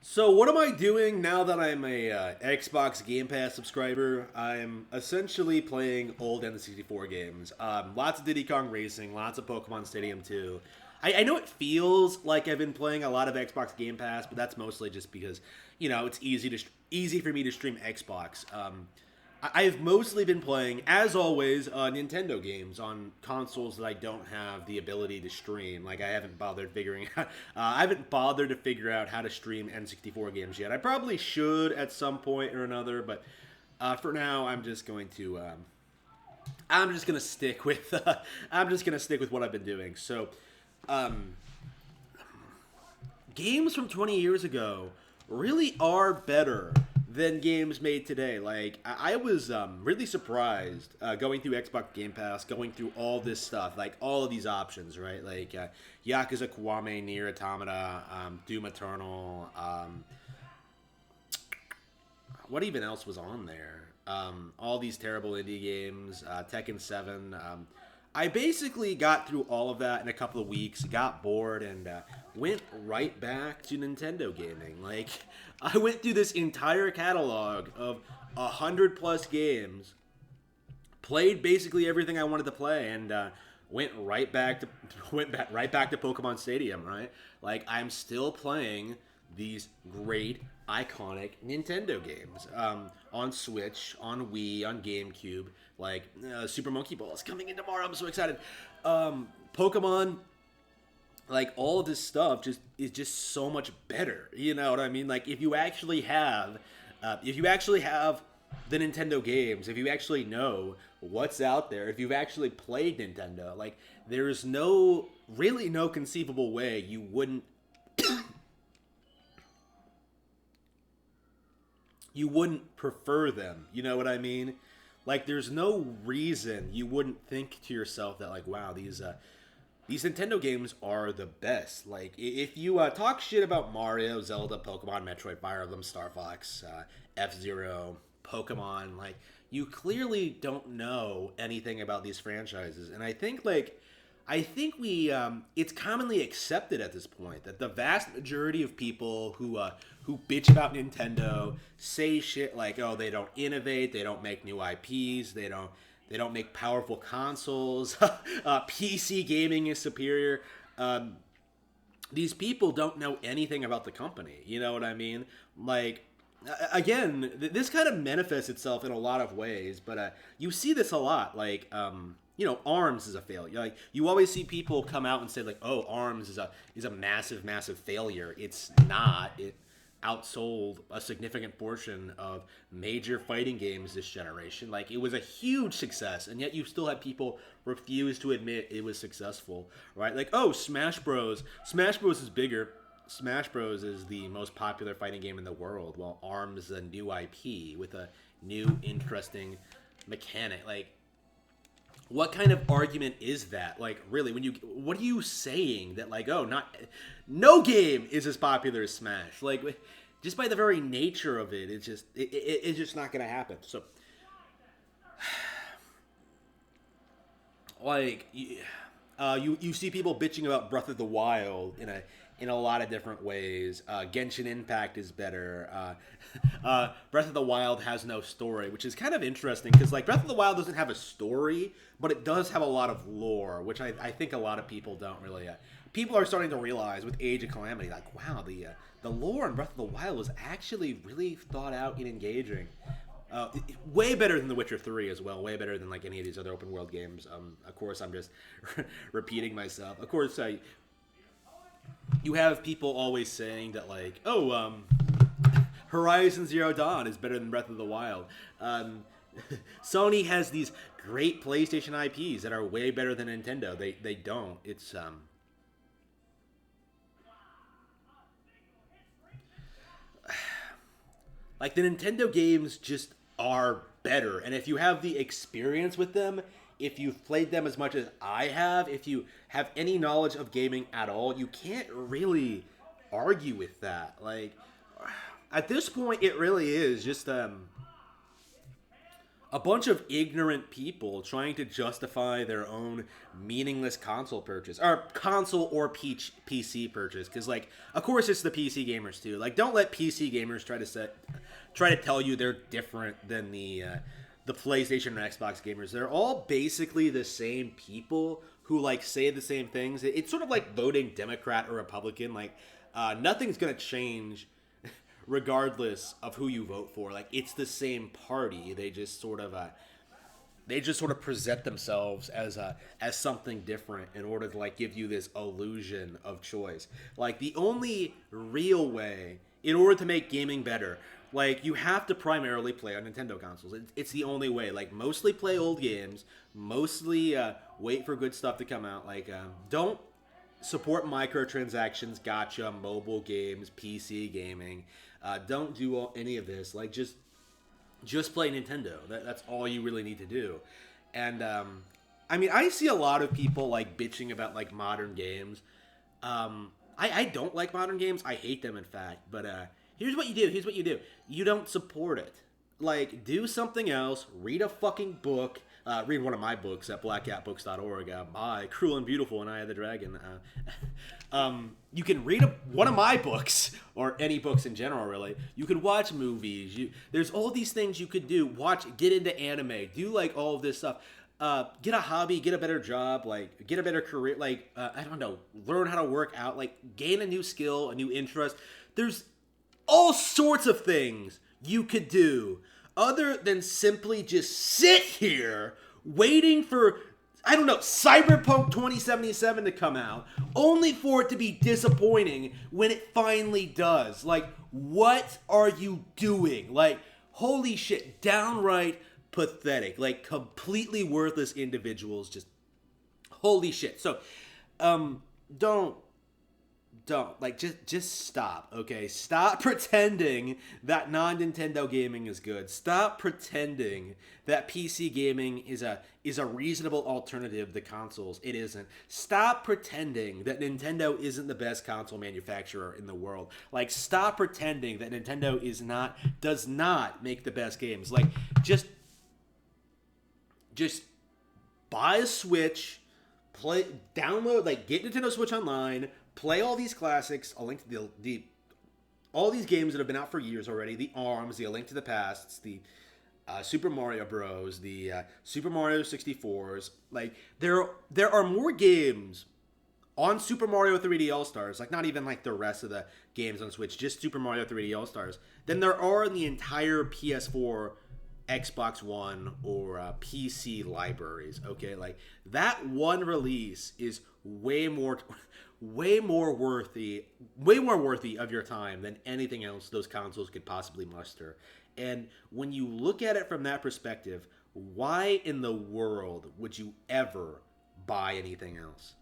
So what am I doing now that I'm a Xbox Game Pass subscriber? I'm essentially playing old N64 games. Lots of Diddy Kong Racing, lots of Pokemon Stadium 2. I know it feels like I've been playing a lot of Xbox Game Pass, but that's mostly just because it's easy for me to stream Xbox. I've mostly been playing, as always, Nintendo games on consoles that I don't have the ability to stream. Like I haven't bothered to figure out how to stream N64 games yet. I probably should at some point or another, but for now, I'm just gonna stick with, I'm just gonna stick with what I've been doing. So, um, games from 20 years ago really are better than games made today. Like I was really surprised going through Xbox Game Pass, going through all this stuff, like all of these options, right? Like Yakuza Kiwami, Nier Automata, Doom Eternal. What even else was on there? All these terrible indie games, Tekken 7. I basically got through all of that in a couple of weeks, got bored, and went right back to Nintendo gaming. Like, I went through this entire catalog of 100 plus games, played basically everything I wanted to play, and went right back to right back to Pokemon Stadium. Right, like I'm still playing these great iconic Nintendo games on Switch, on Wii, on GameCube. Like Super Monkey Ball is coming in tomorrow. I'm so excited. Pokemon, like all of this stuff, just is just so much better. You know what I mean? Like if you actually have the Nintendo games, if you actually know what's out there, if you've actually played Nintendo, like there's no conceivable way you wouldn't prefer them. You know what I mean? Like there's no reason you wouldn't think to yourself that like wow, these Nintendo games are the best. Like if you talk shit about Mario, Zelda, Pokemon, Metroid, Fire Emblem, Star Fox, F Zero, Pokemon, like you clearly don't know anything about these franchises. And I think we it's commonly accepted at this point that the vast majority of people who bitch about Nintendo say shit like, "Oh, they don't innovate, they don't make new IPs, they don't make powerful consoles. PC gaming is superior." These people don't know anything about the company. You know what I mean? Like, again, this kind of manifests itself in a lot of ways, but you see this a lot. Like, Arms is a failure. Like, you always see people come out and say like, "Oh, Arms is a massive, massive failure." It's not. It outsold a significant portion of major fighting games this generation. Like it was a huge success, and yet you still have people refuse to admit it was successful, right? Like, oh, Smash Bros. Smash Bros is bigger. Smash Bros is the most popular fighting game in the world, while Arms is a new IP with a new interesting mechanic. Like, what kind of argument is that? Like, really, what are you saying that like, oh, not no game is as popular as Smash? Like, just by the very nature of it, it's just not gonna happen. So, like, you see people bitching about Breath of the Wild in a lot of different ways. Genshin Impact is better. Breath of the Wild has no story, which is kind of interesting because like Breath of the Wild doesn't have a story, but it does have a lot of lore, which I think a lot of people don't really. People are starting to realize with Age of Calamity, like wow, the lore in Breath of the Wild was actually really thought out and engaging. Way better than The Witcher 3 as well. Way better than like any of these other open world games. Of course, I'm just repeating myself. Of course, you have people always saying that like, oh, Horizon Zero Dawn is better than Breath of the Wild. Sony has these great PlayStation IPs that are way better than Nintendo. They don't. It's like the Nintendo games just are better. And if you have the experience with them, if you've played them as much as I have, if you have any knowledge of gaming at all, you can't really argue with that. Like at this point it really is just a bunch of ignorant people trying to justify their own meaningless console purchase or console or PC purchase. Because, like, of course, it's the PC gamers too. Like, don't let PC gamers try to tell you they're different than the PlayStation and Xbox gamers. They're all basically the same people who like say the same things. It's sort of like voting Democrat or Republican. Like, nothing's gonna change regardless of who you vote for. Like, it's the same party. They just sort of present themselves as something different in order to like give you this illusion of choice. Like, the only real way in order to make gaming better, like, you have to primarily play on Nintendo consoles. It's the only way. Like, mostly play old games, mostly wait for good stuff to come out. Like, don't support microtransactions, gotcha, mobile games, PC gaming. Don't do any of this. Like, just play Nintendo. That's all you really need to do. And I mean, I see a lot of people like bitching about like modern games. I don't like modern games. I hate them, in fact. But here's what you do. You don't support it. Like, do something else. Read a fucking book. Read one of my books at blackcatbooks.org. By Cruel and Beautiful and Eye of the Dragon. You can read one of my books, or any books in general, really. You could watch movies. There's all these things you could do. Get into anime. Do, like, all of this stuff. Get a hobby. Get a better job. Like, get a better career. Like, I don't know. Learn how to work out. Like, gain a new skill, a new interest. There's all sorts of things you could do other than simply just sit here waiting for, I don't know, Cyberpunk 2077 to come out, only for it to be disappointing when it finally does. Like, what are you doing? Like, holy shit, downright pathetic. Like, completely worthless individuals. Just, holy shit. So, don't, like, just stop, okay? Stop pretending that non-Nintendo gaming is good. Stop pretending that PC gaming is a reasonable alternative to consoles. It isn't. Stop pretending that Nintendo isn't the best console manufacturer in the world. Like, stop pretending that Nintendo does not make the best games. Like, just buy a Switch, download, like, get Nintendo Switch Online, play all these classics, A Link to all these games that have been out for years already. The ARMS, the A Link to the Past, the Super Mario Bros, the Super Mario 64s. Like, there are more games on Super Mario 3D All-Stars, like, not even like the rest of the games on Switch, just Super Mario 3D All-Stars, than there are in the entire PS4, Xbox One, or PC libraries. Okay, like, that one release is way more worthy of your time than anything else those consoles could possibly muster. And when you look at it from that perspective, why in the world would you ever buy anything else?